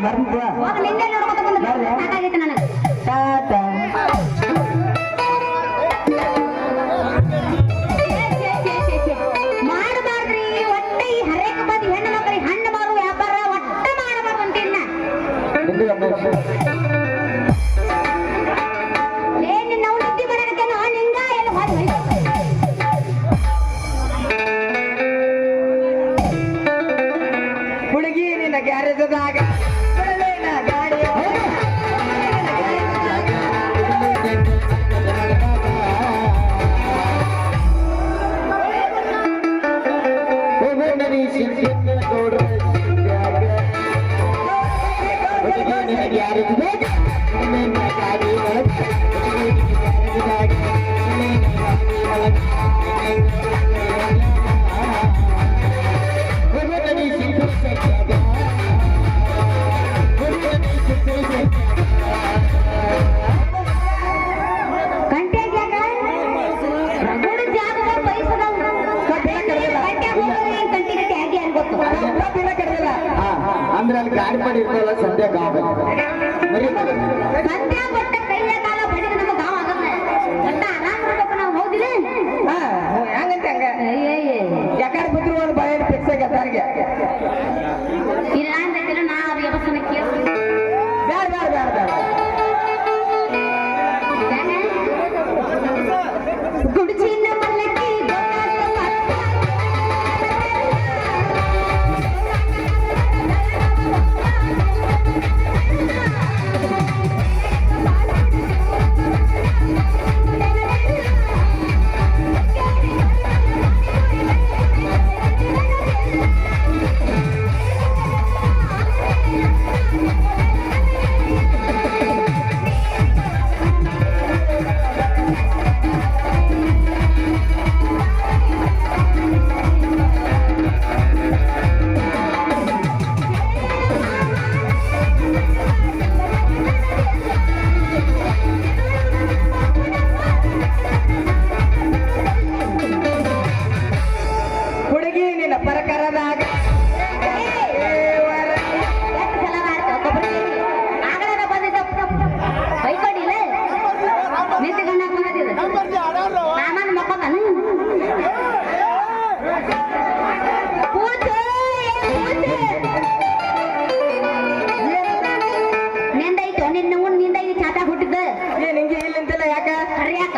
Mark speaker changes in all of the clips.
Speaker 1: ಹೋಗ ನಿನ್ನೆ ನೋಡ್ಕೊತ ಬಂದ್ರೆ ಸಾಕಾಗೈತೆ ನನಗೆ.
Speaker 2: ಟಾಟಾ.
Speaker 1: ಮಾಡಬಾರ್ದ್ರಿ ಒಟ್ಟೆ ಈ ಹರೇಕ ಬದಿ ಹೆಣ್ಣು ಮಕ್ಕಳಿಗೆ ಹಣ್ಣು ಮಾರುವ ವ್ಯಾಪಾರ ಒಟ್ಟ ಮಾಡಬಾರ್ದು ಅಂತೀನ. ಏನ್ ನಾವು ನಿದ್ದೆ ಮಾಡಕತ್ತೇನೋ ನಿಂಗ ಎಲ್ಲ ಹೋಗಿ
Speaker 2: ಹುಡುಗಿ ನಿನ್ನ ಗ್ಯಾರೇಜದಾಗ ಗಾಡಿ ಅಂದ್ರೆ ಅಲ್ಲಿ ಗಾಡಿ ಮಾಡಿ ಇರ್ತಲ್ಲ ಸದ್ಯ ಗಾವ
Speaker 1: ಸದ್ಯ ಕೊಟ್ಟ ಕೈಯ ಕಾಲ ಬಡಿದ್ರೆ ನಮಗೆ ಗಾವ ಆಗಲ್ಲ. ಒಟ್ಟ ಆರಾಮ್ ಇರ್ಬೇಕು ನಾವು. ಹೌದಿಲ್ಲ?
Speaker 2: ಹೆಂಗಂತೆ ಹಂಗ ಯಾಕಂದ್ರೆ ಬಿದ್ರು ಒಂದು ಭಯ ಫಿಕ್ಸ್ ಆಗತ್ತೆ ಯಾರಿಗೆ
Speaker 1: ಇಲ್ಲ ಅಂದಿಲ್ಲ ನಾ ಅವ್ರಿಗೆ ಬಸ್ಸನ್ನ ಕೇಳ್ತೀನಿ.
Speaker 2: ಬ್ಯಾಡ ಬ್ಯಾಡ ಬ್ಯಾಡ ಬ್ಯಾಡ
Speaker 1: ಗುಡಿಚಿನ ಮಲ್ಲಕ್ಕಿ
Speaker 2: ಹುಡುಗಿ ನಿನ್ನ ಪ್ರಕಾರದಾಗ
Speaker 1: ನಿಂದೈತೋ ನಿನ್ನ ನಿಂದ ಈ ಚಾಟ ಹುಟ್ಟಿದ್ದ
Speaker 2: ನಿಂಗೆ ಇಲ್ಲಿ ನಿಂತಿಲ್ಲ ಯಾಕ
Speaker 1: ಹರಿಯಾಕ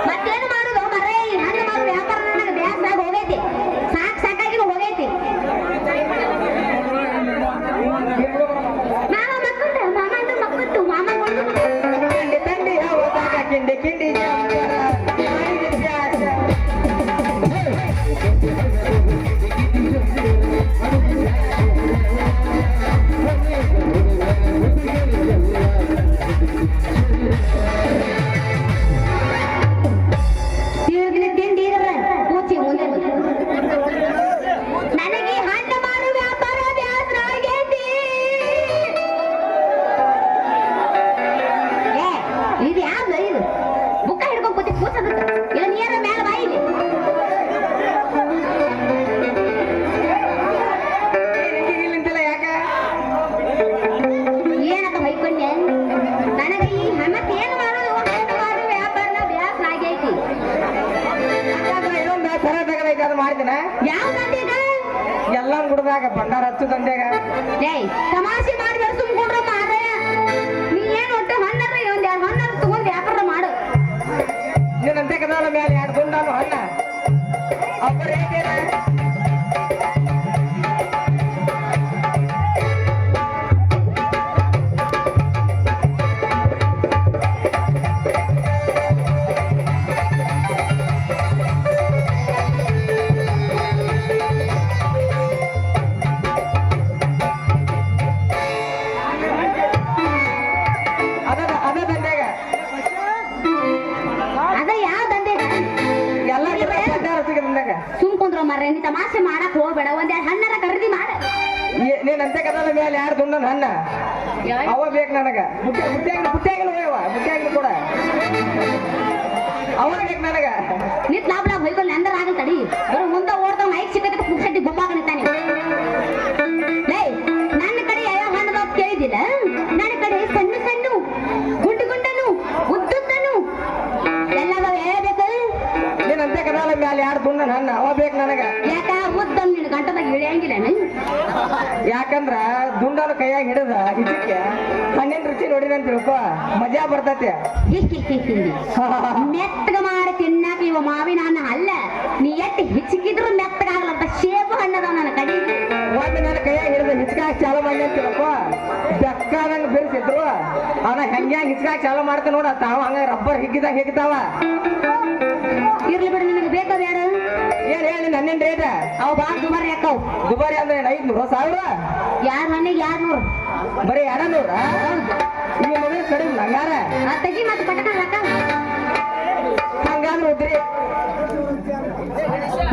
Speaker 1: ಮತ್ತೇನು ಮಾಡುದು ಮರೇ ಹಣ್ಣು ಮಾರು ವ್ಯಾಪಾರ ನನಗೆ ಬ್ಯಾಸಾಗಿ ಹೋಗೈತಿ. ಸಾಕಾಗಿ ಹೋಗೈತಿ. ಮಾಮ ಮಕ್ಕಳು ಮಾಮ ಅಂತ ಮಕ್ಕಳು ಮಾಮ
Speaker 2: ತಂಡಿ ತಂಡಿ ಹೋದಾಗ ಕಿಂಡಿ ಕಿಂಡಿ
Speaker 1: ತಿಂಡಿ ಇದ್ರೆ ಕೂಚಿ ಮುಂದೆ ನನಗೆ ಹಣ್ಣು ಮಾರು ವ್ಯಾಪಾರ ಬ್ಯಾಸರ ಆಗೈತಿ. ಇದು ಯಾವ್ದು ಇದು ಬುಕ್ಕ ಹಿಡ್ಕೊಂಡ್ ಕೂತಿ ಕೂಸದ ಇಲ್ಲ ನೀರ ಮೇಲೆ ಬಾಯಿಲಿ
Speaker 2: ಇಲ್ಲಿ ನಿಂತಿಲ್ಲ ಯಾಕ
Speaker 1: ಏನಕ್ಕ ಬೈಕೊಂಡೆ. ನನಗೆ ಈ ಮತ್ತೆ ಏನು ಮಾಡೋದು ಹಣ್ಣು ಮಾರು ವ್ಯಾಪಾರ ಬ್ಯಾಸರ ಆಗೈತಿ.
Speaker 2: ಇನ್ನೊಂದು ಸರ ತಗದೈತೆ ಅದು ಮಾಡ್ತೀನ
Speaker 1: ಯಾವ್ದಂದೀಗ
Speaker 2: ಎಲ್ಲ ಗುಡ್ದಾಗ ಭಂಡಾರ ಹಚ್ಚು ತಂದೆಗ
Speaker 1: ಏಯ್ ತಮಾಷೆ ಮಾಡಿ ಸುಮ್ಕೊಂಡ್ರ ಮಾರಾಯ. ನೀ ಏನು ಒಟ್ಟು ಹಣ್ಣರ ಒಂದ್ ಎರಡು ಹಣ್ಣರ ತಗೊಂಡ್ ವ್ಯಾಪಾರ ಮಾಡು.
Speaker 2: ನೀನಂತೆ ಕದಾಳ ಮೇಲೆ ಎರಡು ಗುಂಡಾನು ಹಣ್ಣ ಅವ್ರ
Speaker 1: ಮಾರ್ರೆ ನೀ ತಮಾಷೆ ಮಾಡಕ್ ಹೋಗ್ಬೇಡ, ಒಂದೆರಡು ಹಣ್ಣರ ಖರೀದಿ ಮಾಡ.
Speaker 2: ನೀನಂತೆ ಕದಲ ಮೇಲೆ ಯಾರು ದುಂಡನ ಹಣ್ಣ ಅವ ಬೇಕು ನನಗ. ಬುಟ್ಟಿಯಾಗಿನ ಹೋಯವ ಬುಟ್ಟಿಯಾಗಿನ ಕೂಡ ಅವ ಬೇಕು ನನಗ.
Speaker 1: ನಿತ್ ಲಾಭ ಲಾಭ ಹೊಯ್ಕೊಂಡು ಅಂದರ ಆಗಲ್ ತಡಿ. ಮುಂದೆ ಓಡ್ತಾವ ಮೈಕ್ ಸಿಕ್ಕತ್ತೆ ಪುಕ್ಷಟ್ಟಿ
Speaker 2: ನನ್ನ ಹಣ್ಣ ಅವ ಬೇಕು ನನಗ.
Speaker 1: ಯಾಕ ಉದ್ದ ನಿನ್ ಗಂಟದಾಗ ಇಳಿಯಂಗಿಲ್ಲ
Speaker 2: ಯಾಕಂದ್ರ ದುಂಡನ ಕೈಯಾಗ ಹಿಡಿದ ಇದಕ್ಕೆ ಹಣ್ಣಿನ ರುಚಿ ನೋಡಿನ ಅಂತ ತಿಳ್ಕೊ ಮಜಾ ಬರ್ತೈತಿ.
Speaker 1: ಮೆತ್ತಗ ಮಾಡಿ ತಿನ್ನಾಕ ಇವ ಮಾವಿನ ಹಣ್ಣು ಅಲ್ಲ, ನೀ ಎಟ್ಟು ಹಿಚ್ಕಿದ್ರು ಮೆತ್ತಗಾಗಲಂತ ಶೇಬು ಹಣ್ಣದ ನನ್ನ ಕಡೆ.
Speaker 2: ಒಂದ್ ನನ್ನ ಕೈಯಾಗ ಹಿಡಿದು ಹಿಚ್ಕಾಕ ಚಾಲು ಮಾಡಿ ಅಂತ ತಿಳ್ಕೊ ಬೆಕ್ಕಾದಂಗ ಬಿರ್ಸಿದ್ರು ಅವನ ಹೆಂಗ್ಯಾಂಗ ಹಿಚ್ಕಾಕ ಚಾಲು ಮಾಡ್ತಾನ ನೋಡ ತಾವ ಹಂಗ ರಬ್ಬರ್ ಹಿಗ್ಗಿದಾಗ ಹಿಗ್ತಾವ.
Speaker 1: ಇರ್ಲಿ ಬಿಡು, ನಿನಗೆ ಬೇಕಾ ಬೇಡ?
Speaker 2: ಏನ್ ಹೇಳಿ ನನ್ನೇನ್ ರೇಟ್?
Speaker 1: ಅವ್ ಬಾ ದುಬಾರಿ ಯಾಕವ್?
Speaker 2: ದುಬಾರಿ ಅಂದ್ರೆ 500 1000
Speaker 1: ಯಾರ್ ಹಣ್ಣಿಗೆ 200?
Speaker 2: ಬರೀ 200 ಈ ಮನೆ ಕಡಿಮೆ ಹಂಗಾರ
Speaker 1: ತೆಗಿ ಮತ್ತೆ ಪಟಕ ಹಾಕ.
Speaker 2: ಹಂಗಾದ್ರೆ ಉದ್ರಿ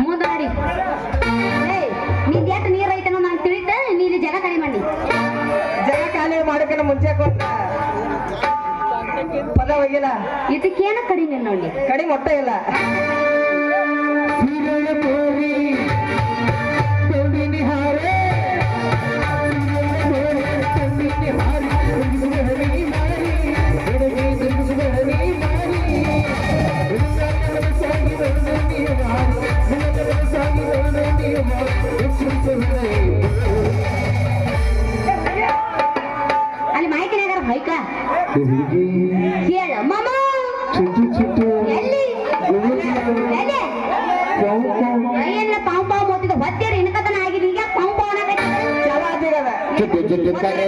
Speaker 1: ಮುಂದಾಡಿ ನಿಂದ ಎಷ್ಟು ನೀರ್ ಐತನೋ ನಂಗೆ ತಿಳಿತ. ನೀಲಿ ಜಗ ಕಡಿಮೆ ಮಾಡಿ
Speaker 2: ಜಗ ಖಾಲಿ ಮಾಡೋಕಿನ ಮುಂಚೆ ಕೊಟ್ಟ ಪದ ಹೋಗಿಲ್ಲ.
Speaker 1: ಇದಕ್ಕೇನ ಕಡಿಮೆ ನೋಡಿ?
Speaker 2: ಕಡಿಮೆ ಒಟ್ಟ ಇಲ್ಲ.
Speaker 1: ಅಲ್ಲಿ ಮಾಹಿತಿನಾಗಾರ ಹೈಕ ಹೇಳ ಮಾಮ ಎಲ್ಲಿ ಎಲ್ಲ ಪಾವ್ ಪಾವ್ ಮೋತಿದ ಹೊತ್ತೇರಿ ಇನ್ಕತನ ಆಗಿದೆ. ಈಗ ಪಾವ್ ಪಾವ್
Speaker 2: ಚಲೋ ಆಗಿದೆ.